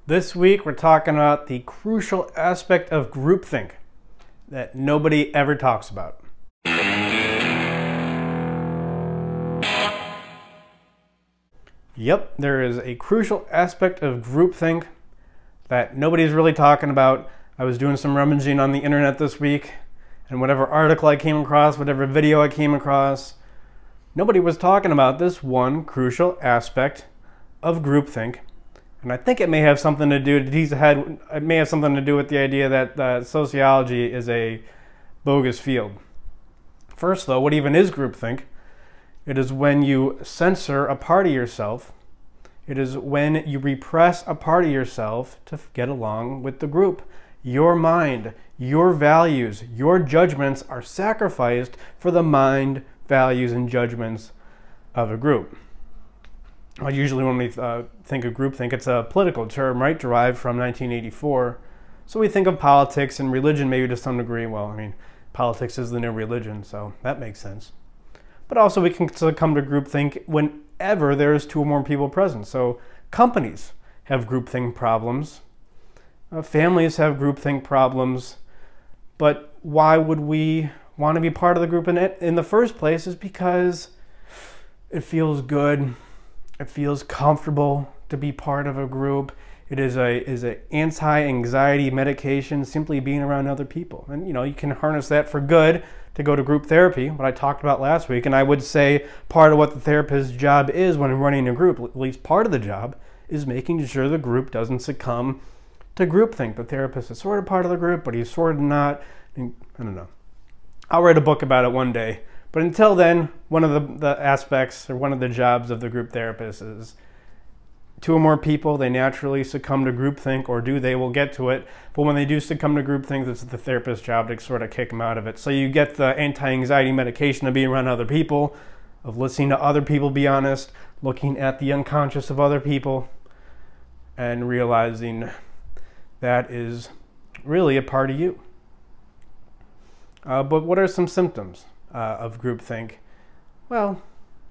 This week we're talking about the crucial aspect of groupthink that nobody ever talks about. Yep, there is a crucial aspect of groupthink that nobody's really talking about. I was doing some rummaging on the internet this week, and whatever article I came across, whatever video I came across, nobody was talking about this one crucial aspect of groupthink. And I think it may have something to do, it may have something to do with the idea that sociology is a bogus field. First though, what even is groupthink? It is when you censor a part of yourself. It is when you repress a part of yourself to get along with the group. Your mind, your values, your judgments are sacrificed for the mind, values, and judgments of a group. Usually when we think of groupthink, it's a political term, right, derived from 1984. So we think of politics and religion maybe to some degree. Well, I mean, politics is the new religion, so that makes sense. But also we can succumb to groupthink whenever there's two or more people present. So companies have groupthink problems. Families have groupthink problems. But why would we want to be part of the group in the first place? Is because it feels good. It feels comfortable to be part of a group. It is an anti-anxiety medication, simply being around other people. And you can harness that for good to go to group therapy, what I talked about last week. And I would say part of what the therapist's job is when running a group, at least part of the job, is making sure the group doesn't succumb to groupthink. The therapist is sort of part of the group, but he's sort of not. I don't know. I'll write a book about it one day. But until then, one of the aspects or one of the jobs of the group therapist is two or more people, they naturally succumb to groupthink, or they will get to it. But when they do succumb to groupthink, it's the therapist's job to sort of kick them out of it. So you get the anti-anxiety medication of being around other people, of listening to other people be honest, looking at the unconscious of other people, and realizing that is really a part of you. But what are some symptoms of groupthink? Well,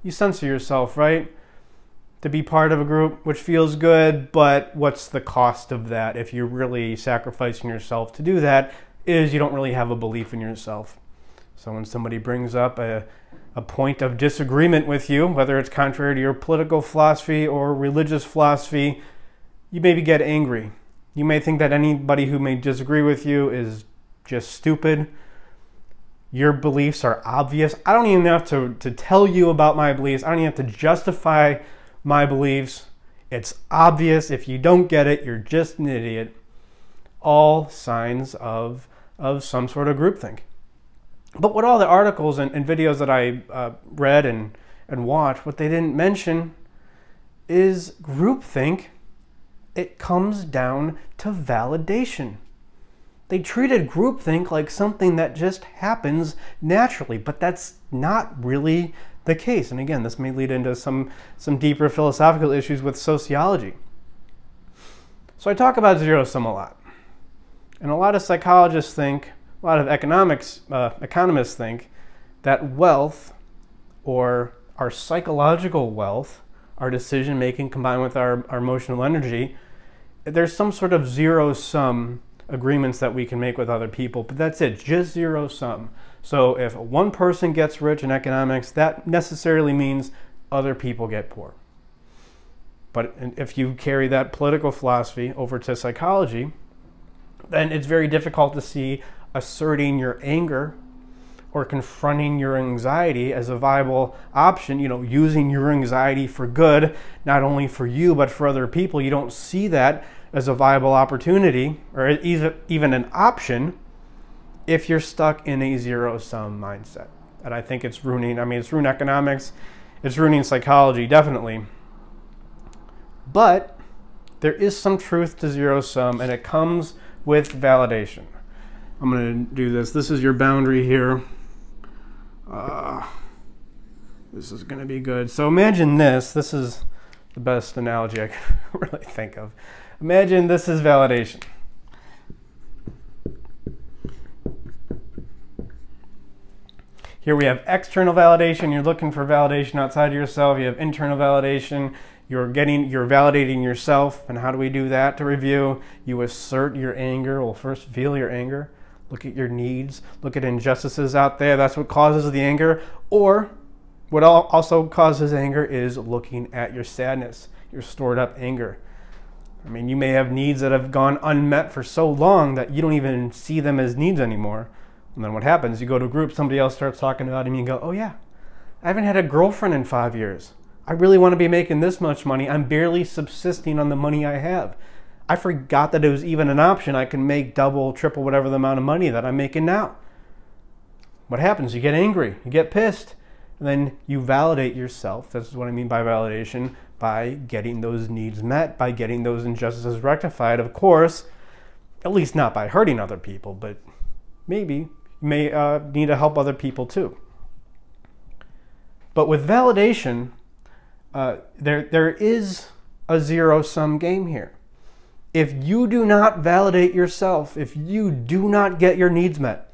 you censor yourself, right? To be part of a group, which feels good, but what's the cost of that if you're really sacrificing yourself to do that? Is you don't really have a belief in yourself. So when somebody brings up a point of disagreement with you, whether it's contrary to your political philosophy or religious philosophy, you maybe get angry. You may think that anybody who may disagree with you is just stupid. Your beliefs are obvious. I don't even have to tell you about my beliefs. I don't even have to justify my beliefs. It's obvious. If you don't get it, you're just an idiot. All signs of some sort of groupthink. But what all the articles and videos that I read and watched, what they didn't mention is groupthink. It comes down to validation. They treated groupthink like something that just happens naturally, but that's not really the case. And again, this may lead into some deeper philosophical issues with sociology. So I talk about zerosum a lot. And a lot of psychologists think, a lot of economists think that wealth, or our psychological wealth, our decision making combined with our emotional energy, there's some sort of zero-sum agreements that we can make with other people, but that's it, just zero sum. So if one person gets rich in economics, that necessarily means other people get poor. But if you carry that political philosophy over to psychology, then it's very difficult to see asserting your anger or confronting your anxiety as a viable option, using your anxiety for good, not only for you, but for other people. You don't see that as a viable opportunity or even an option if you're stuck in a zero-sum mindset. And I think it's ruining, it's ruining economics, it's ruining psychology, definitely. But there is some truth to zero-sum, and it comes with validation. I'm going to do this. This is your boundary here. This is going to be good. So imagine this. This is the best analogy I can really think of. Imagine this is validation. Here we have external validation. You're looking for validation outside of yourself. You have internal validation. You're validating yourself. And how do we do that? To review, you assert your anger. Well, first feel your anger. Look at your needs. Look at injustices out there. That's what causes the anger. Or what also causes anger is looking at your sadness, your stored up anger. I mean, you may have needs that have gone unmet for so long that you don't even see them as needs anymore. And then what happens? You go to a group, somebody else starts talking about it, and you go, oh yeah, I haven't had a girlfriend in 5 years. I really want to be making this much money. I'm barely subsisting on the money I have. I forgot that it was even an option. I can make double, triple, whatever the amount of money that I'm making now. What happens? You get angry, you get pissed, and then you validate yourself. This is what I mean by validation, by getting those needs met, by getting those injustices rectified, of course, at least not by hurting other people, but maybe you may need to help other people too. But with validation, there is a zero-sum game here. If you do not validate yourself, if you do not get your needs met,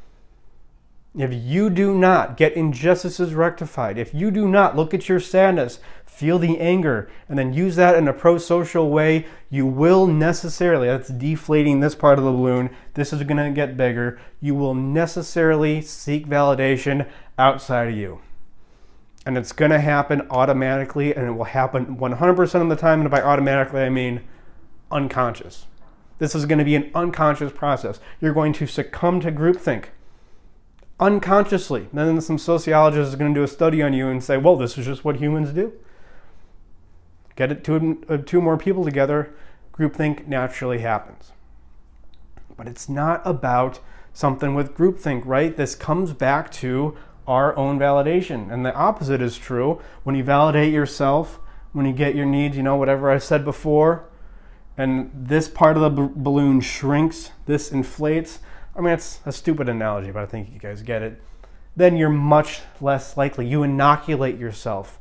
if you do not get injustices rectified, if you do not look at your sadness, feel the anger, and then use that in a pro-social way, you will necessarily, that's deflating this part of the balloon, this is going to get bigger, you will necessarily seek validation outside of you. And it's going to happen automatically, and it will happen 100% of the time, and by automatically I mean unconscious. This is going to be an unconscious process. You're going to succumb to groupthink unconsciously. And then some sociologists are going to do a study on you and say, well, this is just what humans do. Get it two more people together, groupthink naturally happens. But it's not about something with groupthink, right? This comes back to our own validation. And the opposite is true. When you validate yourself, when you get your needs, whatever I said before, and this part of the balloon shrinks, this inflates. I mean, it's a stupid analogy, but I think you guys get it. Then you're much less likely. You inoculate yourself,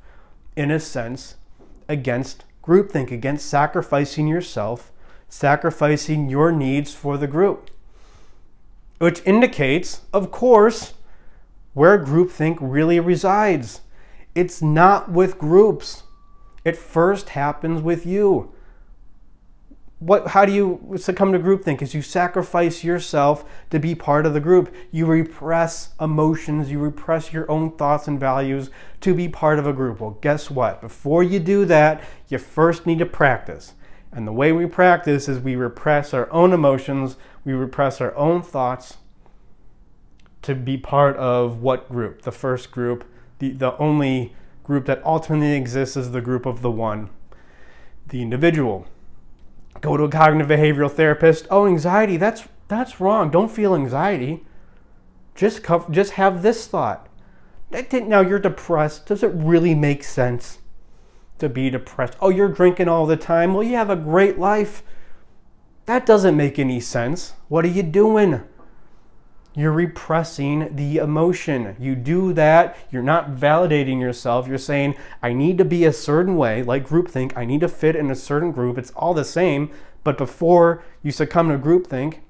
in a sense, against groupthink, against sacrificing yourself, sacrificing your needs for the group. Which indicates, of course, where groupthink really resides. It's not with groups. It first happens with you. How do you succumb to groupthink? Is you sacrifice yourself to be part of the group. You repress emotions, you repress your own thoughts and values to be part of a group. Well, guess what? Before you do that, you first need to practice. And the way we practice is we repress our own emotions, we repress our own thoughts to be part of what group? The first group, the only group that ultimately exists is the group of the one, the individual. Go to a cognitive behavioral therapist. Oh, anxiety, that's wrong. Don't feel anxiety. Just have this thought. Now you're depressed. Does it really make sense to be depressed? Oh, you're drinking all the time. Well, you have a great life. That doesn't make any sense. What are you doing? You're repressing the emotion. You do that, you're not validating yourself. You're saying, I need to be a certain way, like groupthink. I need to fit in a certain group. It's all the same. But before you succumb to groupthink,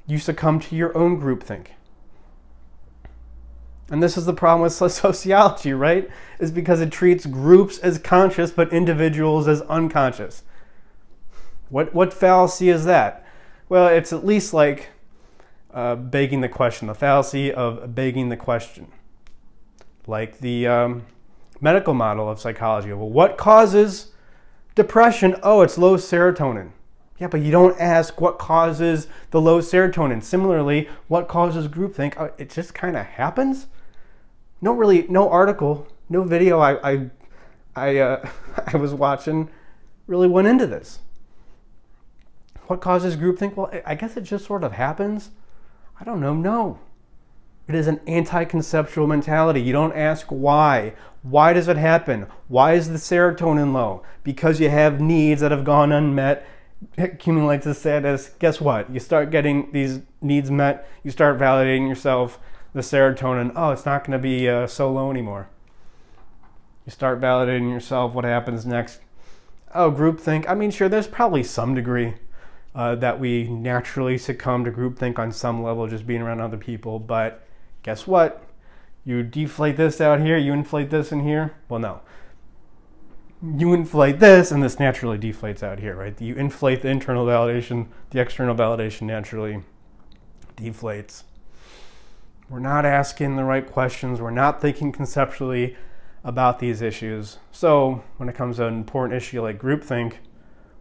you succumb to your own groupthink. And this is the problem with sociology, right? Is because it treats groups as conscious, but individuals as unconscious. What fallacy is that? Well, it's at least like begging the question, the fallacy of begging the question. Like the medical model of psychology. Well, what causes depression? Oh, it's low serotonin. Yeah, but you don't ask what causes the low serotonin. Similarly, what causes groupthink? Oh, it just kind of happens? No article, no video I was watching really went into this. What causes groupthink? Well, I guess it just sort of happens. I don't know. No. It is an anti-conceptual mentality. You don't ask why. Why does it happen? Why is the serotonin low? Because you have needs that have gone unmet, accumulates the sadness. Guess what? You start getting these needs met. You start validating yourself. The serotonin, oh, it's not going to be so low anymore. You start validating yourself. What happens next? Oh, groupthink. I mean, sure, there's probably some degree that we naturally succumb to groupthink on some level, just being around other people. But guess what? You deflate this out here, you inflate this in here. Well, no. you inflate this and this naturally deflates out here, right? You inflate the internal validation, the external validation naturally deflates. We're not asking the right questions. We're not thinking conceptually about these issues. So when it comes to an important issue like groupthink,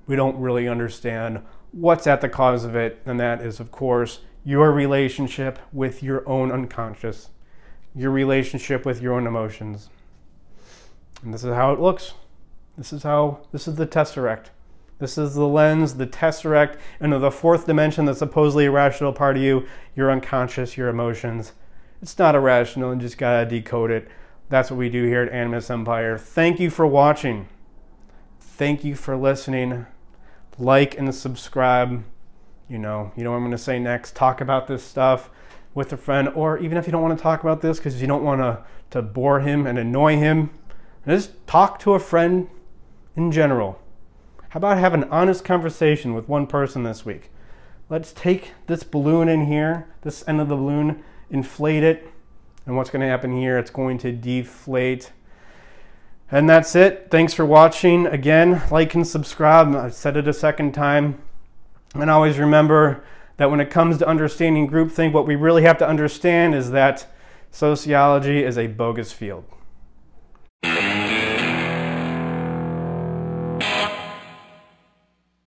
we don't really understand what's at the cause of it. And that is, of course, your relationship with your own unconscious, your relationship with your own emotions. And this is how it looks. This is the tesseract. This is the lens, the tesseract, into the fourth dimension, the supposedly irrational part of you, your unconscious, your emotions. It's not irrational, you just gotta decode it. That's what we do here at Animus Empire. Thank you for watching. Thank you for listening. Like and subscribe. You know what I'm gonna say next. Talk about this stuff with a friend, or even if you don't want to talk about this because you don't want to bore him and annoy him, just talk to a friend in general. How about have an honest conversation with one person this week? Let's take this balloon in here, this end of the balloon, inflate it, and what's going to happen here? It's going to deflate. And that's it. Thanks for watching. Again, like and subscribe. I've said it a second time. And always remember that when it comes to understanding groupthink, what we really have to understand is that sociology is a bogus field.